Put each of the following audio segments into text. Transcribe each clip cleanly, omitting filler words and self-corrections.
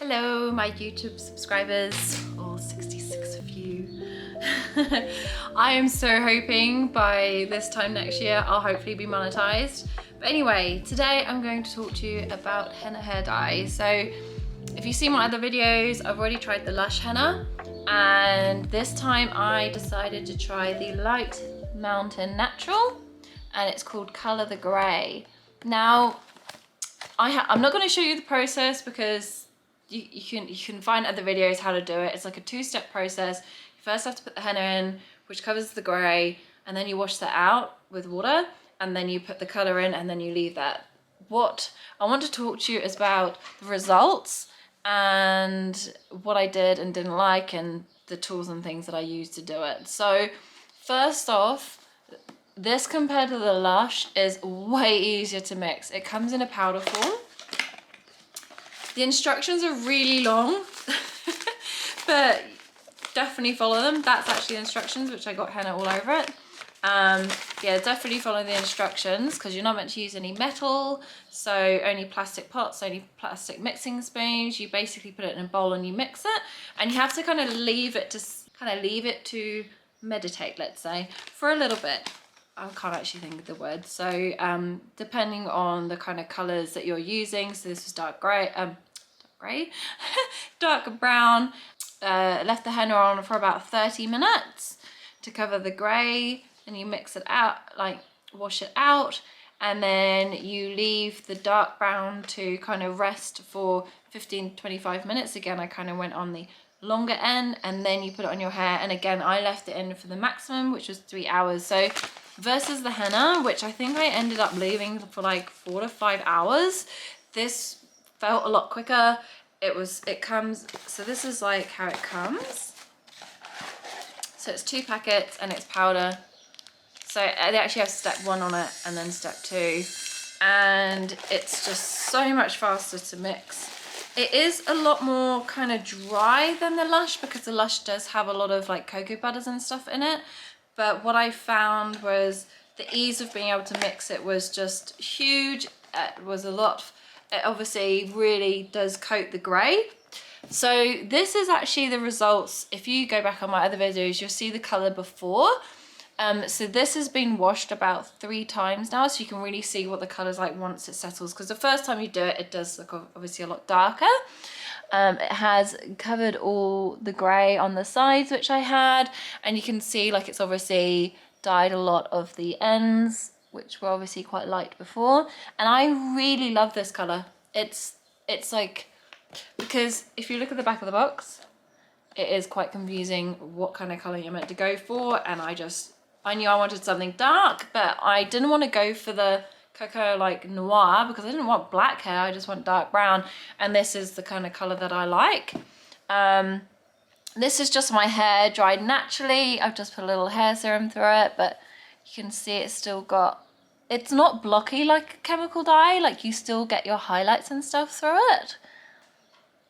Hello my YouTube subscribers, all 66 of you. I am so hoping by this time next year I'll hopefully be monetized. But anyway, today I'm going to talk to you about henna hair dye. So if you've seen my other videos, I've already tried the Lush henna, and this time I decided to try the Light Mountain Natural, and it's called Color the Gray. Now, I'm not going to show you the process because you can find other videos how to do it. It's like a two-step process. You first have to put the henna in, which covers the grey, and then you wash that out with water, and then you put the colour in, and then you leave that. What I want to talk to you is about the results and what I did and didn't like, and the tools and things that I used to do it. So first off, this compared to the Lush is way easier to mix. It comes in a powder form. The instructions are really long, but definitely follow them. That's actually the instructions, which I got henna all over it. Yeah, definitely follow the instructions because you're not meant to use any metal, so only plastic pots, only plastic mixing spoons. You basically put it in a bowl and you mix it, and you have to kind of leave it to meditate, let's say, for a little bit. I can't actually think of the word. So depending on the kind of colors that you're using, so this was dark gray, dark brown. Left the henna on for about 30 minutes to cover the gray, and you mix it out, like wash it out, and then you leave the dark brown to kind of rest for 15-25 minutes. Again, I kind of went on the longer end, and then you put it on your hair, and again I left it in for the maximum, which was 3 hours. So versus the henna, which I think I ended up leaving for like 4 to 5 hours, this felt a lot quicker. It comes, so this is like how it comes. So it's 2 packets and it's powder. So they actually have step 1 on it and then step 2, and it's just so much faster to mix. It is a lot more kind of dry than the Lush because the Lush does have a lot of like cocoa butters and stuff in it. But what I found was the ease of being able to mix it was just huge. It was a lot. It obviously really does coat the grey. So this is actually the results. If you go back on my other videos, you'll see the colour before. So this has been washed about 3 times now, so you can really see what the colour's like once it settles, because the first time you do it, it does look obviously a lot darker. It has covered all the grey on the sides, which I had, and you can see like it's obviously dyed a lot of the ends, which were obviously quite light before. And I really love this colour. It's like, because if you look at the back of the box, it is quite confusing what kind of colour you're meant to go for, and I knew I wanted something dark, but I didn't want to go for the cocoa like noir because I didn't want black hair, I just want dark brown, and this is the kind of colour that I like. This is just my hair dried naturally. I've just put a little hair serum through it, but you can see it's still got, it's not blocky like a chemical dye, like you still get your highlights and stuff through it.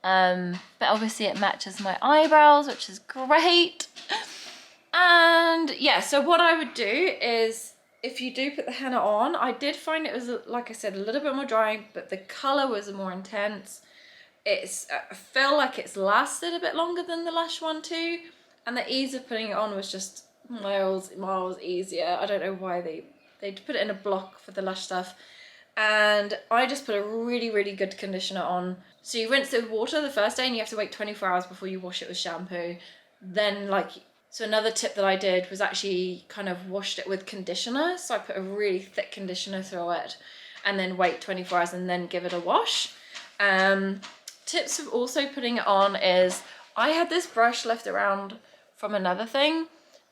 But obviously it matches my eyebrows, which is great. And yeah, so what I would do is, if you do put the henna on, I did find it was, like I said, a little bit more dry, but the colour was more intense. I feel like it's lasted a bit longer than the Lush one too, and the ease of putting it on was just miles easier. I don't know why they put it in a block for the Lush stuff. And I just put a really good conditioner on. So you rinse it with water the first day, and you have to wait 24 hours before you wash it with shampoo. Then so another tip that I did was actually kind of washed it with conditioner. So I put a really thick conditioner through it and then wait 24 hours and then give it a wash. Tips of also putting it on is, I had this brush left around from another thing,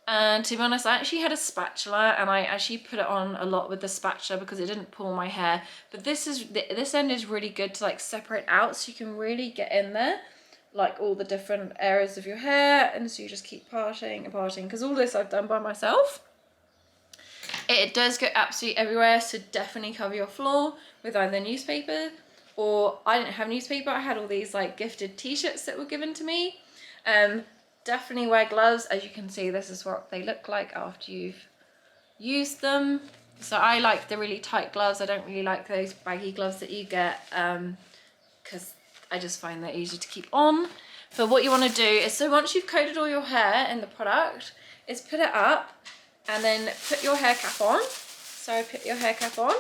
and to be honest, I actually had a spatula, and I actually put it on a lot with the spatula because it didn't pull my hair. But this end is really good to like separate out, so you can really get in there like all the different areas of your hair, and so you just keep parting and parting, because all this I've done by myself. It does go absolutely everywhere, so definitely cover your floor with either newspaper, or I didn't have newspaper, I had all these like gifted t-shirts that were given to me. Definitely wear gloves. As you can see, this is what they look like after you've used them. So I like the really tight gloves. I don't really like those baggy gloves that you get, because I just find that easier to keep on. But what you want to do is, so once you've coated all your hair in the product, is put it up and then put your hair cap on. So put your hair cap on,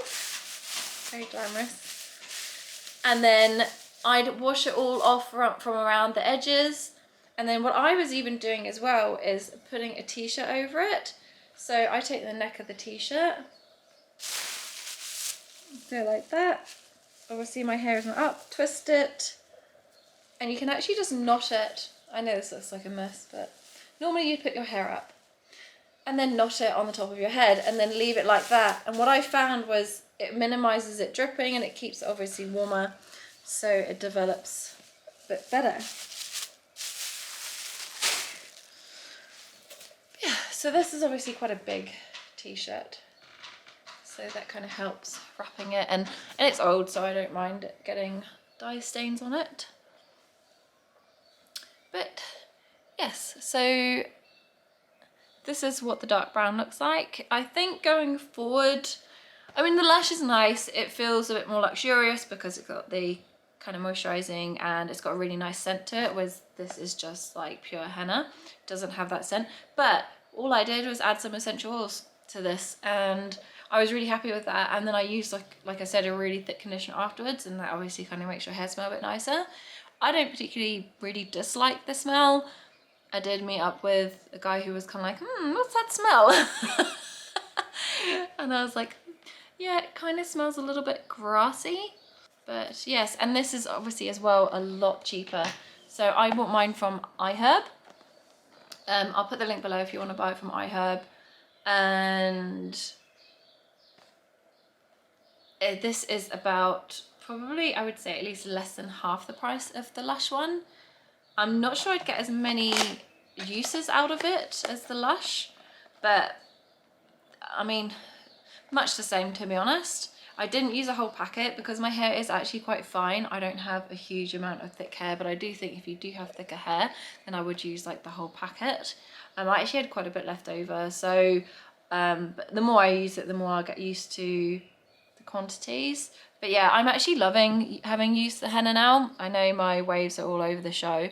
very glamorous. And then I'd wash it all off from around the edges. And then what I was even doing as well is putting a t-shirt over it. So I take the neck of the t-shirt, do it like that. Obviously my hair is not up, twist it, and you can actually just knot it. I know this looks like a mess, but normally you'd put your hair up and then knot it on the top of your head and then leave it like that. And what I found was it minimizes it dripping and it keeps it obviously warmer, so it develops a bit better. Yeah, so this is obviously quite a big t-shirt, so that kind of helps wrapping it, and it's old, so I don't mind it getting dye stains on it. But yes, so this is what the dark brown looks like. I think going forward, I mean the Lush is nice, it feels a bit more luxurious because it's got the kind of moisturizing and it's got a really nice scent to it, whereas this is just like pure henna, it doesn't have that scent. But all I did was add some essential oils to this and I was really happy with that. And then I used, like I said, a really thick conditioner afterwards, and that obviously kind of makes your hair smell a bit nicer. I don't particularly really dislike the smell. I did meet up with a guy who was kind of like, what's that smell? And I was like, yeah, it kind of smells a little bit grassy. But yes, and this is obviously as well a lot cheaper. So I bought mine from iHerb. I'll put the link below if you want to buy it from iHerb. And this is about, probably I would say at least less than half the price of the Lush one. I'm not sure I'd get as many uses out of it as the Lush, but I mean, much the same to be honest. I didn't use a whole packet because my hair is actually quite fine. I don't have a huge amount of thick hair, but I do think if you do have thicker hair, then I would use like the whole packet. I actually had quite a bit left over, so but the more I use it, the more I get used to the quantities. But yeah, I'm actually loving having used the henna now. I know my waves are all over the show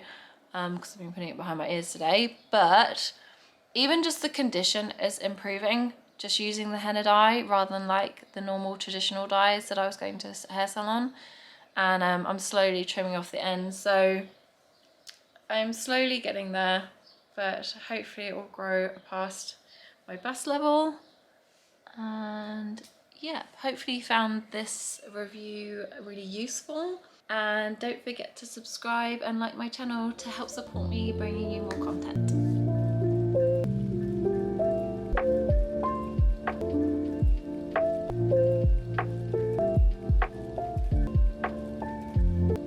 because I've been putting it behind my ears today, but even just the condition is improving just using the henna dye rather than like the normal traditional dyes that I was going to a hair salon. And I'm slowly trimming off the ends, so I'm slowly getting there, but hopefully it will grow past my bust level. And yeah, hopefully you found this review really useful, and don't forget to subscribe and like my channel to help support me bringing you more content.